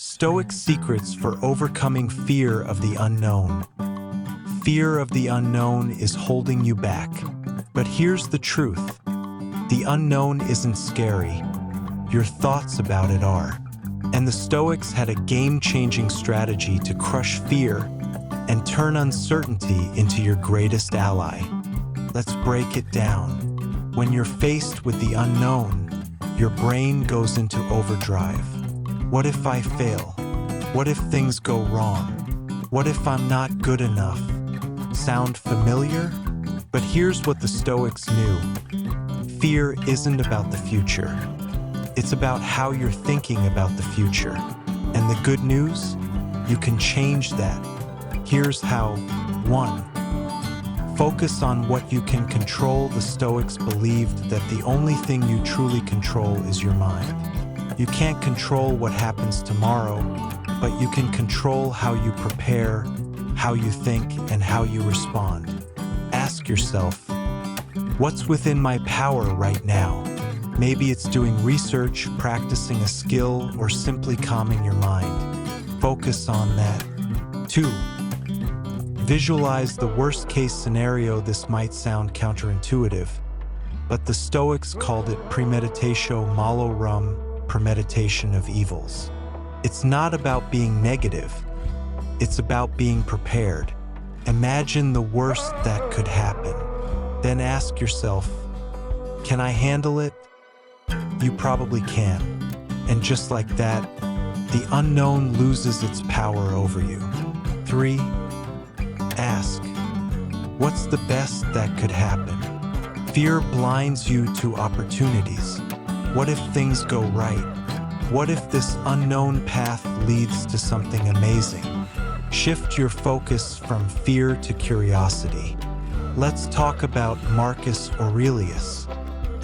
Stoic secrets for overcoming fear of the unknown. Fear of the unknown is holding you back. But here's the truth. The unknown isn't scary. Your thoughts about it are. And the Stoics had a game-changing strategy to crush fear and turn uncertainty into your greatest ally. Let's break it down. When you're faced with the unknown, your brain goes into overdrive. What if I fail? What if things go wrong? What if I'm not good enough? Sound familiar? But here's what the Stoics knew. Fear isn't about the future. It's about how you're thinking about the future. And the good news? You can change that. Here's how. 1. Focus on what you can control. The Stoics believed that the only thing you truly control is your mind. You can't control what happens tomorrow, but you can control how you prepare, how you think, and how you respond. Ask yourself, what's within my power right now? Maybe it's doing research, practicing a skill, or simply calming your mind. Focus on that. 2. Visualize the worst-case scenario. This might sound counterintuitive, but the Stoics called it premeditatio malorum, premeditation of evils. It's not about being negative. It's about being prepared. Imagine the worst that could happen. Then ask yourself, can I handle it? You probably can. And just like that, the unknown loses its power over you. 3. Ask, what's the best that could happen? Fear blinds you to opportunities. What if things go right? What if this unknown path leads to something amazing? Shift your focus from fear to curiosity. Let's talk about Marcus Aurelius.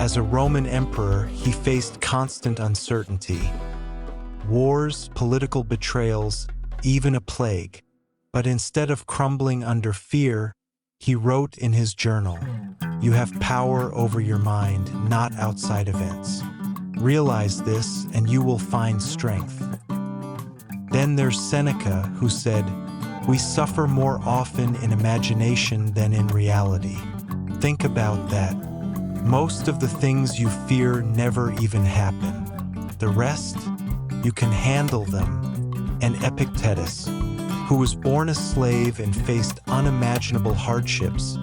As a Roman emperor, he faced constant uncertainty. Wars, political betrayals, even a plague. But instead of crumbling under fear, he wrote in his journal, "You have power over your mind, not outside events. Realize this, and you will find strength." Then there's Seneca, who said, "We suffer more often in imagination than in reality." Think about that. Most of the things you fear never even happen. The rest, you can handle them. And Epictetus, who was born a slave and faced unimaginable hardships,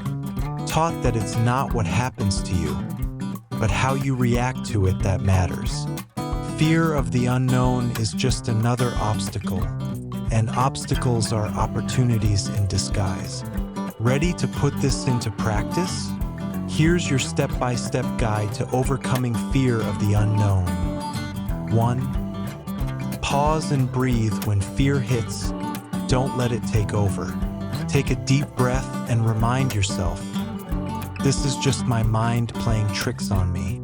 taught that it's not what happens to you, but how you react to it that matters. Fear of the unknown is just another obstacle, and obstacles are opportunities in disguise. Ready to put this into practice? Here's your step-by-step guide to overcoming fear of the unknown. 1. Pause and breathe when fear hits. Don't let it take over. Take a deep breath and remind yourself, this is just my mind playing tricks on me.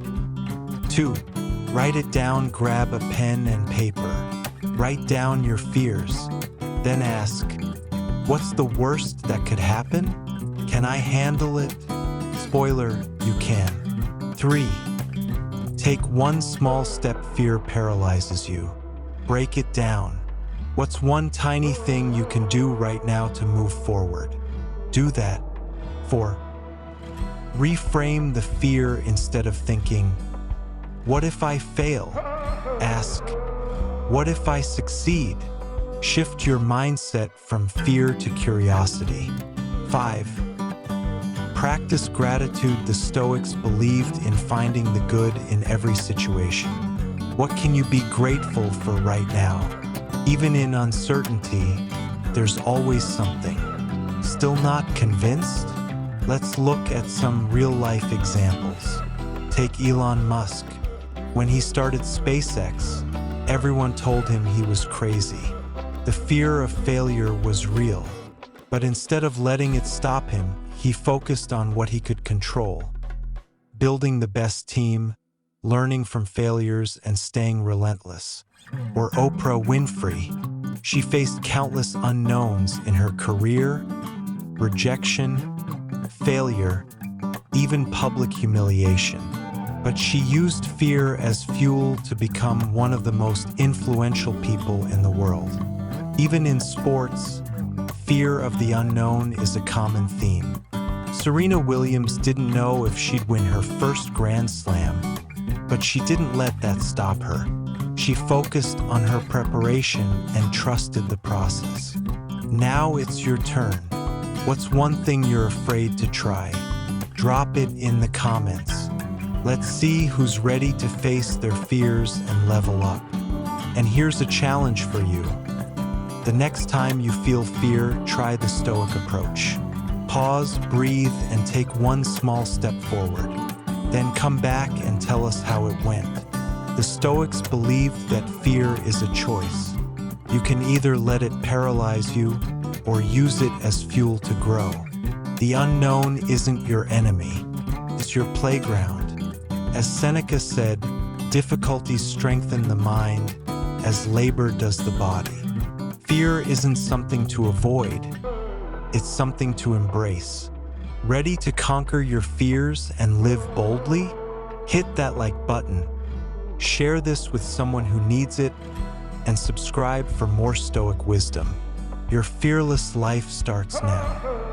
2. Write it down. Grab a pen and paper. Write down your fears. Then ask, what's the worst that could happen? Can I handle it? Spoiler, you can. 3. Take one small step. Fear paralyzes you. Break it down. What's one tiny thing you can do right now to move forward? Do that. 4. Reframe the fear. Instead of thinking, what if I fail? Ask, what if I succeed? Shift your mindset from fear to curiosity. 5. Practice gratitude. The Stoics believed in finding the good in every situation. What can you be grateful for right now? Even in uncertainty, there's always something. Still not convinced? Let's look at some real-life examples. Take Elon Musk. When he started SpaceX, everyone told him he was crazy. The fear of failure was real. But instead of letting it stop him, he focused on what he could control. Building the best team, learning from failures, and staying relentless. Or Oprah Winfrey. She faced countless unknowns in her career, rejection, failure, even public humiliation. but she used fear as fuel to become one of the most influential people in the world. Even in sports, fear of the unknown is a common theme. Serena Williams didn't know if she'd win her first Grand Slam, but she didn't let that stop her. She focused on her preparation and trusted the process. Now it's your turn. What's one thing you're afraid to try? Drop it in the comments. Let's see who's ready to face their fears and level up. And here's a challenge for you. The next time you feel fear, try the Stoic approach. Pause, breathe, and take one small step forward. Then come back and tell us how it went. The Stoics believed that fear is a choice. You can either let it paralyze you or use it as fuel to grow. The unknown isn't your enemy, it's your playground. As Seneca said, difficulties strengthen the mind as labor does the body. Fear isn't something to avoid, it's something to embrace. Ready to conquer your fears and live boldly? Hit that like button. Share this with someone who needs it, and subscribe for more Stoic wisdom. Your fearless life starts now.